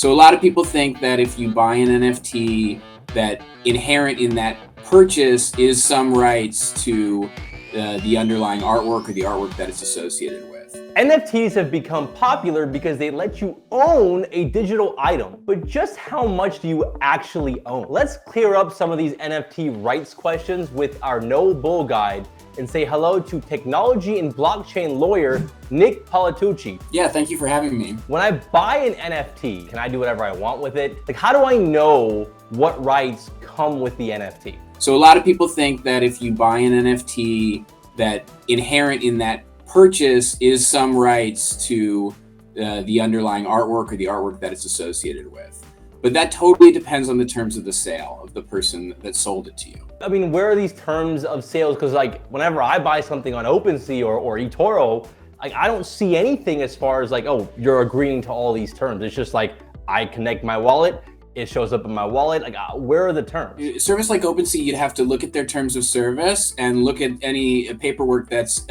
So a lot of people think that if you buy an NFT, that inherent in that purchase is some rights to the underlying artwork or the artwork that it's associated with. NFTs have become popular because they let you own a digital item, but just how much do you actually own? Let's clear up some of these NFT rights questions with our No Bull Guide and say hello to technology and blockchain lawyer, Nick Politucci. Yeah, thank you for having me. When I buy an NFT, can I do whatever I want with it? Like, how do I know what rights come with the NFT? So a lot of people think that if you buy an NFT, that inherent in that purchase is some rights to the underlying artwork or the artwork that it's associated with. But that totally depends on the terms of the sale of the person that sold it to you. I mean, where are these terms of sales? Because like whenever I buy something on OpenSea or eToro, like I don't see anything as far as like, oh, you're agreeing to all these terms. It's just like I connect my wallet, it shows up in my wallet. Like, where are the terms? Service like OpenSea, you'd have to look at their terms of service and look at any paperwork that's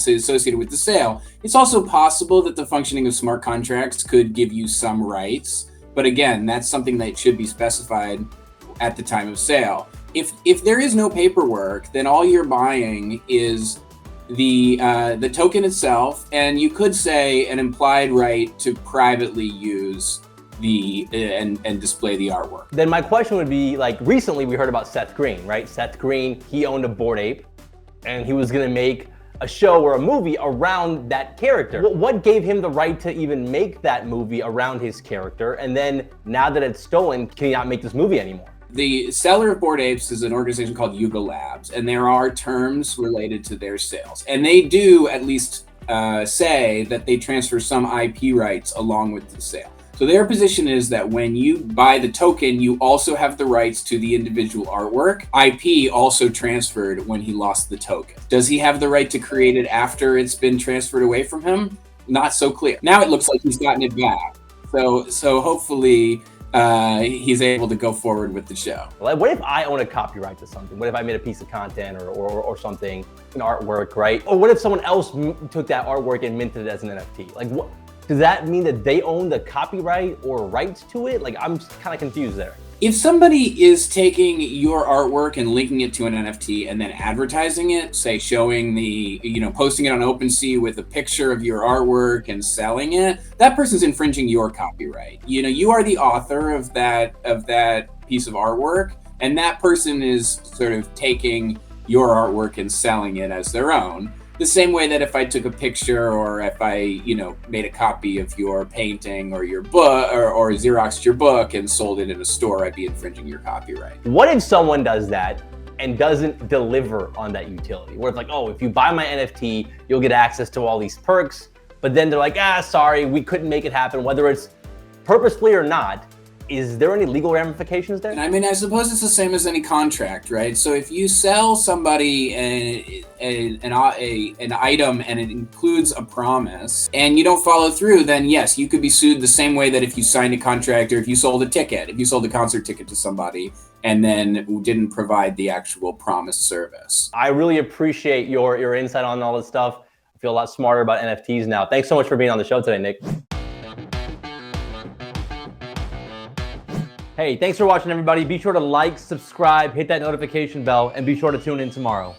associated with the sale. It's also possible that the functioning of smart contracts could give you some rights, but again, that's something that should be specified at the time of sale. If there is no paperwork, then all you're buying is the token itself, and you could say an implied right to privately use and display the artwork. Then my question would be, like, recently we heard about Seth Green, right? Seth Green, he owned a Bored Ape, and he was gonna make a show or a movie around that character. What gave him the right to even make that movie around his character? And then now that it's stolen, can he not make this movie anymore? The seller of Bored Apes is an organization called Yugo Labs, and there are terms related to their sales. And they do at least say that they transfer some IP rights along with the sale. So their position is that when you buy the token, you also have the rights to the individual artwork. IP also transferred when he lost the token. Does he have the right to create it after it's been transferred away from him? Not so clear. Now it looks like he's gotten it back. So hopefully he's able to go forward with the show. Like, what if I own a copyright to something? What if I made a piece of content or something, an artwork, right? Or what if someone else took that artwork and minted it as an NFT? Like, what does that mean, that they own the copyright or rights to it? Like, I'm kind of confused there. If somebody is taking your artwork and linking it to an NFT and then advertising it, say showing posting it on OpenSea with a picture of your artwork and selling it, that person's infringing your copyright. You are the author of that piece of artwork, and that person is sort of taking your artwork and selling it as their own. The same way that if I took a picture or if I, made a copy of your painting or your book or Xeroxed your book and sold it in a store, I'd be infringing your copyright. What if someone does that and doesn't deliver on that utility? Where it's like, oh, if you buy my NFT, you'll get access to all these perks, but then they're like, sorry, we couldn't make it happen, whether it's purposefully or not. Is there any legal ramifications there? I mean, I suppose it's the same as any contract, right? So if you sell somebody an item and it includes a promise and you don't follow through, then yes, you could be sued the same way that if you signed a contract or if you sold a ticket, if you sold a concert ticket to somebody and then didn't provide the actual promised service. I really appreciate your insight on all this stuff. I feel a lot smarter about NFTs now. Thanks so much for being on the show today, Nick. Hey, thanks for watching, everybody. Be sure to like, subscribe, hit that notification bell, and be sure to tune in tomorrow.